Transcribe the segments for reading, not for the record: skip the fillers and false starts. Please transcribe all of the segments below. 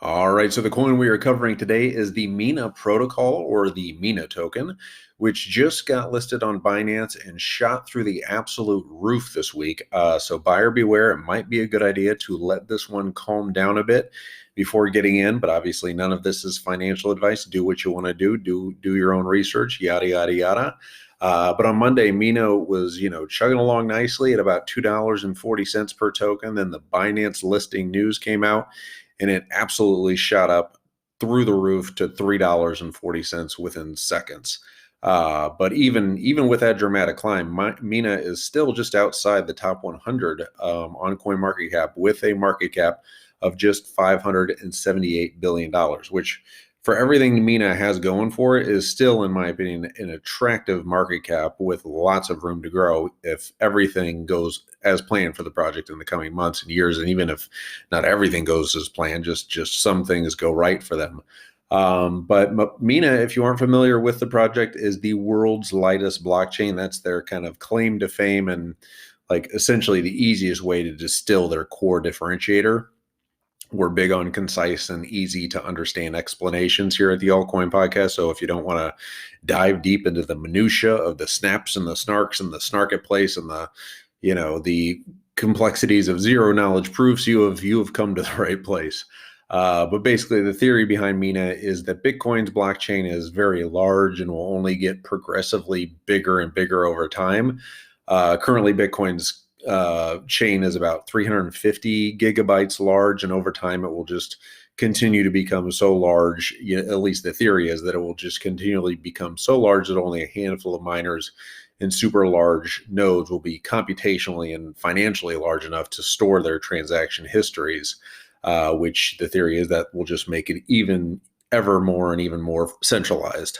All right, so the coin we are covering today is the Mina Protocol, or the Mina token, which just got listed on Binance and shot through the absolute roof this week. So buyer beware, it might be a good idea to let this one calm down a bit before getting in, but obviously none of this is financial advice. Do what you want to do your own research, yada, yada, yada. But on Monday, Mina was, chugging along nicely at about $2.40 per token. Then the Binance listing news came out, and it absolutely shot up through the roof to $3.40 within seconds. But even with that dramatic climb, Mina is still just outside the top 100 on CoinMarketCap, with a market cap of just $578 billion, which, for everything Mina has going for it, is still, in my opinion, an attractive market cap with lots of room to grow if everything goes as planned for the project in the coming months and years. And even if not everything goes as planned, just some things go right for them. But Mina, if you aren't familiar with the project, is the world's lightest blockchain. That's their kind of claim to fame, and like essentially the easiest way to distill their core differentiator. We're big on concise and easy to understand explanations here at the Altcoin Podcast. So if you don't want to dive deep into the minutia of the snaps and the snarks and the snarketplace and the complexities of zero knowledge proofs, you have come to the right place. But basically, the theory behind Mina is that Bitcoin's blockchain is very large and will only get progressively bigger and bigger over time. Currently, Bitcoin's chain is about 350 gigabytes large, and over time it will just continue to become so large. At least the theory is that it will just continually become so large that only a handful of miners and super large nodes will be computationally and financially large enough to store their transaction histories, which the theory is that will just make it even more centralized.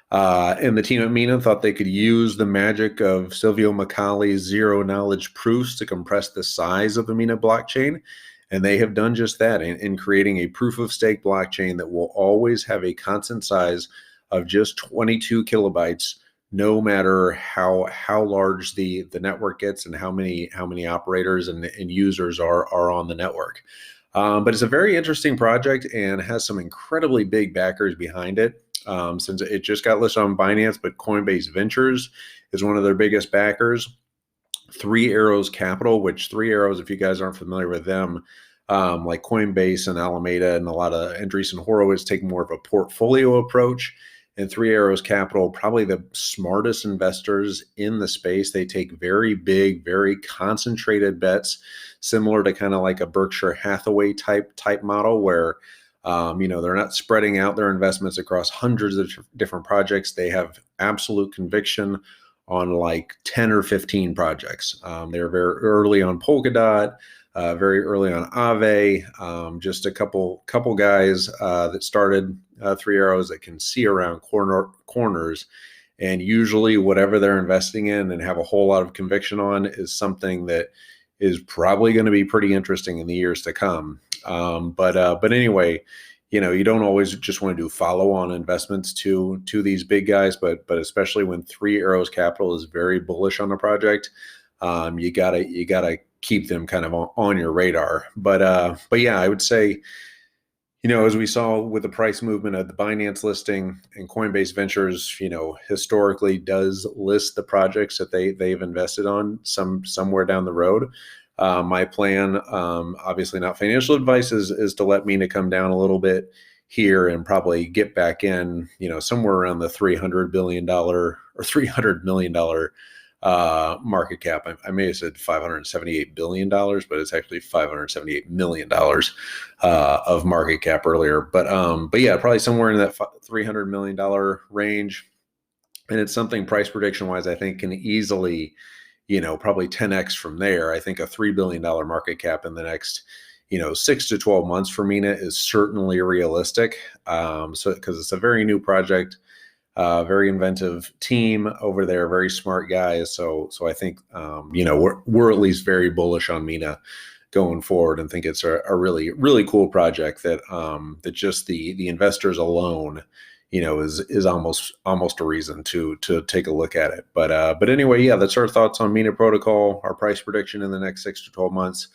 And the team at Mina thought they could use the magic of Silvio Macali's zero knowledge proofs to compress the size of the Mina blockchain. And they have done just that in creating a proof of stake blockchain that will always have a constant size of just 22 kilobytes, no matter how large the network gets and how many operators and users are on the network. But it's a very interesting project and has some incredibly big backers behind it. Since it just got listed on Binance, but Coinbase Ventures is one of their biggest backers. Three Arrows Capital, which Three Arrows, if you guys aren't familiar with them, like Coinbase and Alameda and a lot of Andreessen Horowitz, take more of a portfolio approach. And Three Arrows Capital, probably the smartest investors in the space. They take very big, very concentrated bets, similar to kind of like a Berkshire Hathaway type model, where they're not spreading out their investments across hundreds of different projects. They have absolute conviction on like 10 or 15 projects. They're very early on Polkadot, very early on Aave, just a couple guys that started Three Arrows that can see around corners. And usually whatever they're investing in and have a whole lot of conviction on is something that is probably going to be pretty interesting in the years to come. But anyway, you don't always just want to do follow-on investments to these big guys, but especially when Three Arrows Capital is very bullish on the project, you gotta keep them kind of on your radar. But yeah, I would say, as we saw with the price movement of the Binance listing, and Coinbase Ventures, historically does list the projects that they've invested on somewhere down the road. My plan, obviously not financial advice, is to let Mina come down a little bit here and probably get back in, somewhere around the $300 billion or $300 million market cap. I may have said $578 billion, but it's actually $578 million of market cap earlier. But yeah, probably somewhere in that $300 million range. And it's something price prediction wise, I think can easily, probably 10x from there. I think a $3 billion market cap in the next, 6 to 12 months for Mina is certainly realistic. So because it's a very new project, very inventive team over there, very smart guys. So I think, we're at least very bullish on Mina going forward, and think it's a really, really cool project that just the investors alone, is almost a reason to take a look at it. But anyway, yeah, that's our thoughts on Mina Protocol, our price prediction in the next 6 to 12 months.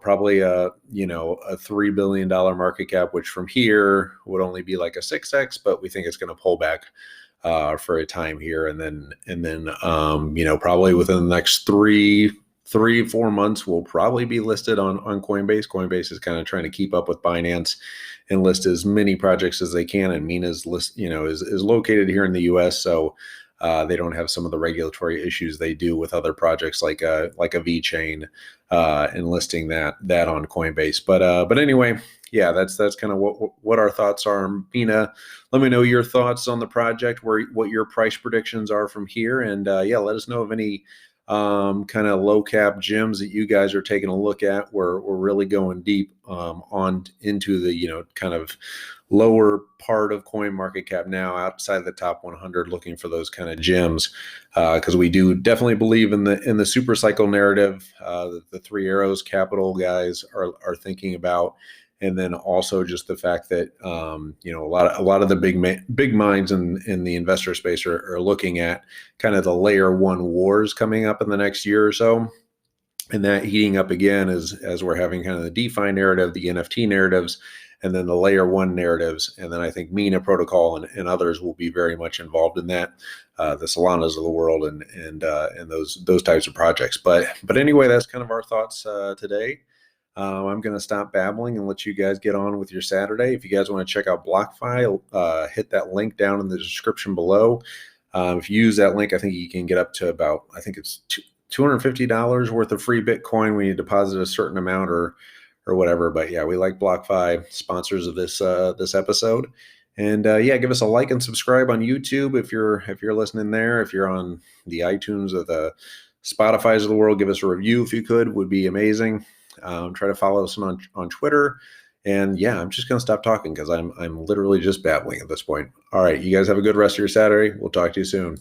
probably a $3 billion market cap, which from here would only be like a 6x, but we think it's going to pull back for a time here, and then probably within the next 4 months we'll probably be listed on Coinbase. Coinbase is kind of trying to keep up with Binance and list as many projects as they can, and Mina's list is located here in the US, so they don't have some of the regulatory issues they do with other projects like a VeChain and listing that on Coinbase. But anyway, yeah, that's kind of what our thoughts are. Mina, let me know your thoughts on the project, what your price predictions are from here, and yeah, let us know of any kind of low cap gems that you guys are taking a look at. We're really going deep on into the kind of lower part of coin market cap now, outside the top 100, looking for those kind of gems, because we do definitely believe in the super cycle narrative that the Three Arrows Capital guys are thinking about. And then also just the fact that a lot of the big minds in the investor space are looking at kind of the layer one wars coming up in the next year or so, and that heating up again as we're having kind of the DeFi narrative, the NFT narratives, and then the layer one narratives. And then I think Mina Protocol and others will be very much involved in that, the Solanas of the world and those types of projects. But anyway, that's kind of our thoughts today. I'm going to stop babbling and let you guys get on with your Saturday. If you guys want to check out BlockFi, hit that link down in the description below. If you use that link, I think you can get up to about, I think it's $250 worth of free Bitcoin when you deposit a certain amount or whatever. But yeah, we like BlockFi, sponsors of this episode. And yeah, give us a like and subscribe on YouTube if you're listening there. If you're on the iTunes or the Spotify's of the world, give us a review if you could, would be amazing. Try to follow us on Twitter. And yeah, I'm just going to stop talking because I'm literally just babbling at this point. All right, you guys have a good rest of your Saturday. We'll talk to you soon.